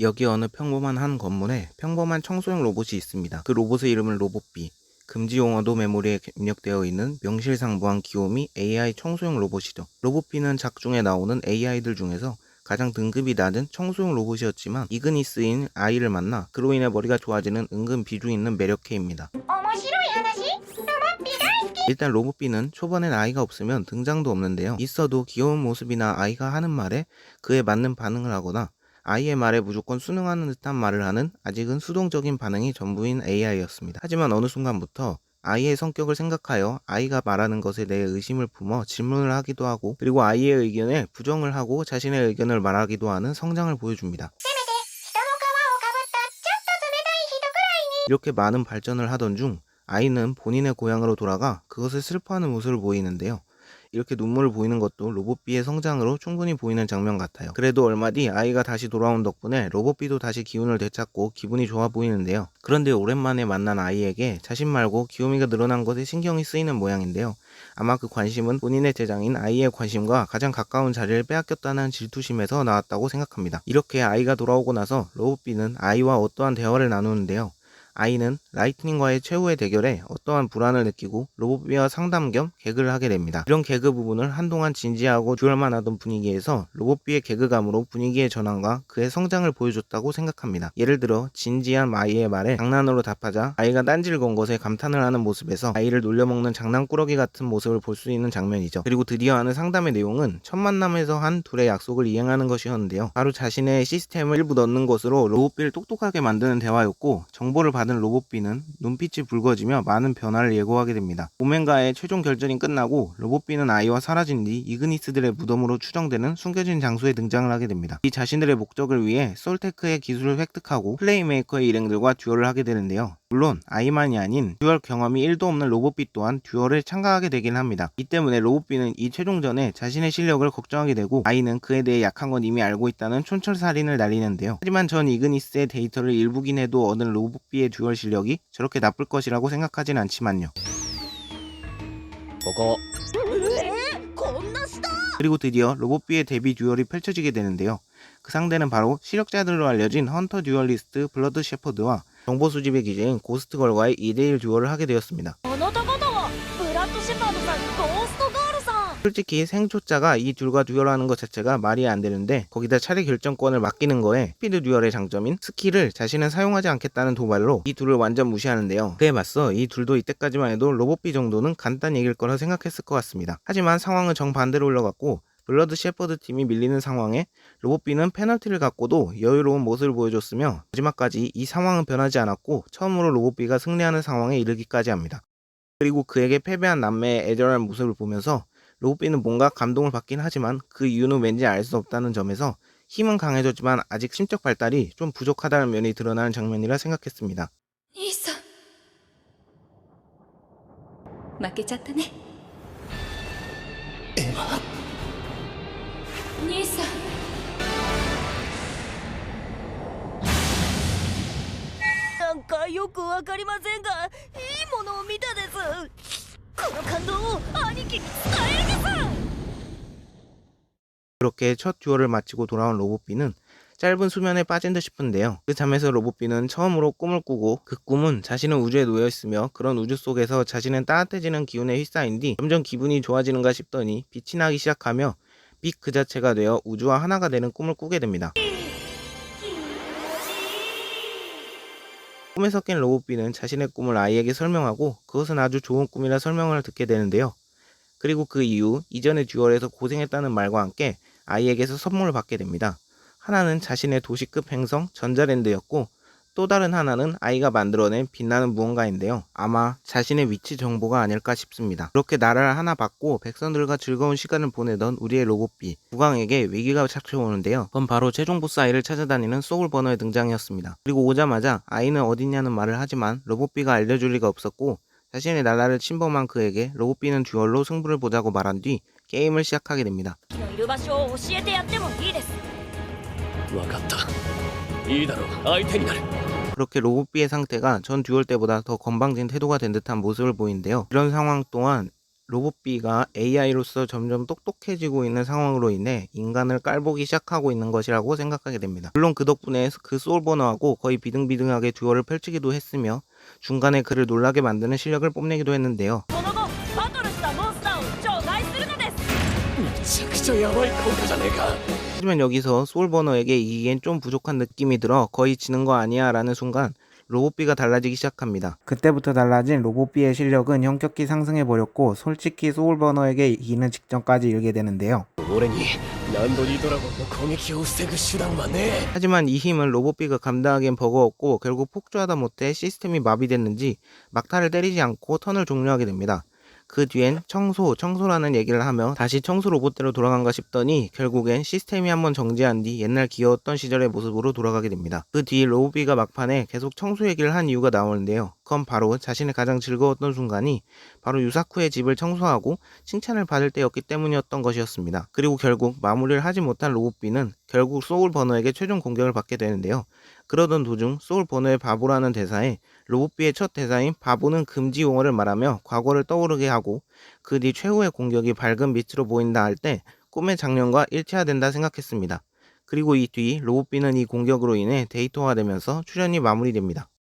여기 어느 평범한 한 건물에 평범한 청소용 로봇이 있습니다. 그 로봇의 이름은 로봇비. 금지 용어도 메모리에 입력되어 있는 명실상부한 귀요미 AI 청소용 로봇이죠. 로봇비는 작중에 나오는 AI들 중에서 가장 등급이 낮은 청소용 로봇이었지만 이그니스인 아이를 만나 그로 인해 머리가 좋아지는 은근 비중 있는 매력캐입니다. 일단 로봇비는 초반엔 아이가 없으면 등장도 없는데요. 있어도 귀여운 모습이나 아이가 하는 말에 그에 맞는 반응을 하거나 아이의 말에 무조건 순응하는 듯한 말을 하는 아직은 수동적인 반응이 전부인 AI였습니다. 하지만 어느 순간부터 아이의 성격을 생각하여 아이가 말하는 것에 대해 의심을 품어 질문을 하기도 하고, 그리고 아이의 의견에 부정을 하고 자신의 의견을 말하기도 하는 성장을 보여줍니다. 이렇게 많은 발전을 하던 중 아이는 본인의 고향으로 돌아가 그것을 슬퍼하는 모습을 보이는데요. 이렇게 눈물을 보이는 것도 로봇비의 성장으로 충분히 보이는 장면 같아요. 그래도 얼마 뒤 아이가 다시 돌아온 덕분에 로봇비도 다시 기운을 되찾고 기분이 좋아 보이는데요. 그런데 오랜만에 만난 아이에게 자신 말고 귀요미가 늘어난 것에 신경이 쓰이는 모양인데요. 아마 그 관심은 본인의 제장인 아이의 관심과 가장 가까운 자리를 빼앗겼다는 질투심에서 나왔다고 생각합니다. 이렇게 아이가 돌아오고 나서 로봇비는 아이와 어떠한 대화를 나누는데요. 아이는 라이트닝과의 최후의 대결에 어떠한 불안을 느끼고 로봇비와 상담 겸 개그를 하게 됩니다. 이런 개그 부분을 한동안 진지하고 듀얼만 하던 분위기에서 로봇비의 개그감으로 분위기의 전환과 그의 성장을 보여줬다고 생각합니다. 예를 들어 진지한 아이의 말에 장난으로 답하자 아이가 딴지를 건 것에 감탄을 하는 모습에서 아이를 놀려먹는 장난꾸러기 같은 모습을 볼 수 있는 장면이죠. 그리고 드디어 하는 상담의 내용은 첫 만남에서 한 둘의 약속을 이행하는 것이었는데요. 바로 자신의 시스템을 일부 넣는 것으로 로봇비를 똑똑하게 만드는 대화였고, 정보를 받은 로봇비는 눈빛이 붉어지며 많은 변화를 예고하게 됩니다. 오멘가의 최종 결전이 끝나고 로봇비는 아이와 사라진 뒤 이그니스들의 무덤으로 추정되는 숨겨진 장소에 등장을 하게 됩니다. 이 자신들의 목적을 위해 솔테크의 기술을 획득하고 플레이메이커의 일행들과 듀얼을 하게 되는데요. 물론 아이만이 아닌 듀얼 경험이 1도 없는 로봇비 또한 듀얼을 참가하게 되긴 합니다. 이 때문에 로봇비는 이 최종전에 자신의 실력을 걱정하게 되고, 아이는 그에 대해 약한 건 이미 알고 있다는 촌철살인을 날리는데요. 하지만 전 이그니스의 데이터를 일부긴 해도 얻은 로봇비의 듀얼 실력이 저렇게 나쁠 것이라고 생각하진 않지만요. 그리고 드디어 로봇비의 데뷔 듀얼이 펼쳐지게 되는데요. 그 상대는 바로 실력자들로 알려진 헌터 듀얼리스트 블러드 셰퍼드와 정보 수집의 기재인 고스트걸과의 2대1 듀얼을 하게 되었습니다. 솔직히 생초짜가 이 둘과 듀얼하는 것 자체가 말이 안 되는데, 거기다 차례 결정권을 맡기는 거에 스피드 듀얼의 장점인 스킬을 자신은 사용하지 않겠다는 도발로 이 둘을 완전 무시하는데요. 그에 맞서 이 둘도 이때까지만 해도 로봇비 정도는 간단히 이길 거라 생각했을 것 같습니다. 하지만 상황은 정반대로 흘러갔고, 블러드 셰퍼드 팀이 밀리는 상황에 로봇비는 페널티를 갖고도 여유로운 모습을 보여줬으며, 마지막까지 이 상황은 변하지 않았고 처음으로 로봇비가 승리하는 상황에 이르기까지 합니다. 그리고 그에게 패배한 남매의 애절한 모습을 보면서 로봇비는 뭔가 감동을 받긴 하지만 그 이유는 왠지 알 수 없다는 점에서 힘은 강해졌지만 아직 심적 발달이 좀 부족하다는 면이 드러나는 장면이라 생각했습니다. 兄さん負けちゃったね。兄さんなんかよくわかりませんが、いいものを見たです。この感動を兄貴に伝えるです。 그렇게 첫 듀얼을 마치고 돌아온 로봇비는 짧은 수면에 빠진 듯 싶은데요. 그 잠에서 로봇비는 처음으로 꿈을 꾸고, 그 꿈은 자신은 우주에 놓여있으며 그런 우주 속에서 자신은 따뜻해지는 기운에 휩싸인 뒤 점점 기분이 좋아지는가 싶더니 빛이 나기 시작하며 빛 그 자체가 되어 우주와 하나가 되는 꿈을 꾸게 됩니다. 꿈에 섞인 로봇비는 자신의 꿈을 아이에게 설명하고 그것은 아주 좋은 꿈이라 설명을 듣게 되는데요. 그리고 그 이후 이전의 듀얼에서 고생했다는 말과 함께 아이에게서 선물을 받게 됩니다. 하나는 자신의 도시급 행성 전자랜드였고, 또 다른 하나는 아이가 만들어낸 빛나는 무언가인데요. 아마 자신의 위치 정보가 아닐까 싶습니다. 그렇게 나라를 하나 받고 백성들과 즐거운 시간을 보내던 우리의 로봇비, 국왕에게 위기가 닥쳐오는데요. 그건 바로 최종 보스 아이를 찾아다니는 소울버너의 등장이었습니다. 그리고 오자마자 아이는 어딨냐는 말을 하지만 로봇비가 알려줄 리가 없었고, 자신의 나라를 침범한 그에게 로봇비는 듀얼로 승부를 보자고 말한 뒤 게임을 시작하게 됩니다. 그렇게 로봇비의 상태가 전 듀얼 때보다 더 건방진 태도가 된 듯한 모습을 보이는데요. 이런 상황 동안 로봇비가 AI로서 점점 똑똑해지고 있는 상황으로 인해 인간을 깔보기 시작하고 있는 것이라고 생각하게 됩니다. 물론 그 덕분에 그 소울버너하고 거의 비등비등하게 듀얼을 펼치기도 했으며 중간에 그를 놀라게 만드는 실력을 뽐내기도 했는데요. その後バトルしたモンスターを除外するのです。めちゃくちゃやばい効果じゃねえか。 하지만 여기서 소울버너에게 이기기엔 좀 부족한 느낌이 들어 거의 지는 거 아니야 라는 순간 로봇비가 달라지기 시작합니다. 그때부터 달라진 로봇비의 실력은 현격히 상승해버렸고 솔직히 소울버너에게 이기는 직전까지 이르게 되는데요. 俺にランドリードラゴンの攻撃を防ぐ手段はねえ。 하지만 이 힘은 로봇비가 감당하기엔 버거웠고 결국 폭주하다 못해 시스템이 마비됐는지 막타를 때리지 않고 턴을 종료하게 됩니다. 그 뒤엔 청소라는 얘기를 하며 다시 청소 로봇대로 돌아간가 싶더니 결국엔 시스템이 한번 정지한 뒤 옛날 귀여웠던 시절의 모습으로 돌아가게 됩니다. 그 뒤 로봇비가 막판에 계속 청소 얘기를 한 이유가 나오는데요. 그건 바로 자신의 가장 즐거웠던 순간이 바로 유사쿠의 집을 청소하고 칭찬을 받을 때였기 때문이었던 것이었습니다. 그리고 결국 마무리를 하지 못한 로봇비는 결국 소울버너에게 최종 공격을 받게 되는데요. 그러던 도중 소울버너의 바보라는 대사에 로봇비의 첫 대사인 바보는 금지 용어를 말하며 과거를 떠오르게 하고 그 뒤 최후의 공격이 밝은 빛으로 보인다 할 때 꿈의 장면과 일치화된다 생각했습니다. 그리고 이 뒤 로봇비는 이 공격으로 인해 데이터화되면서 출연이 마무리됩니다.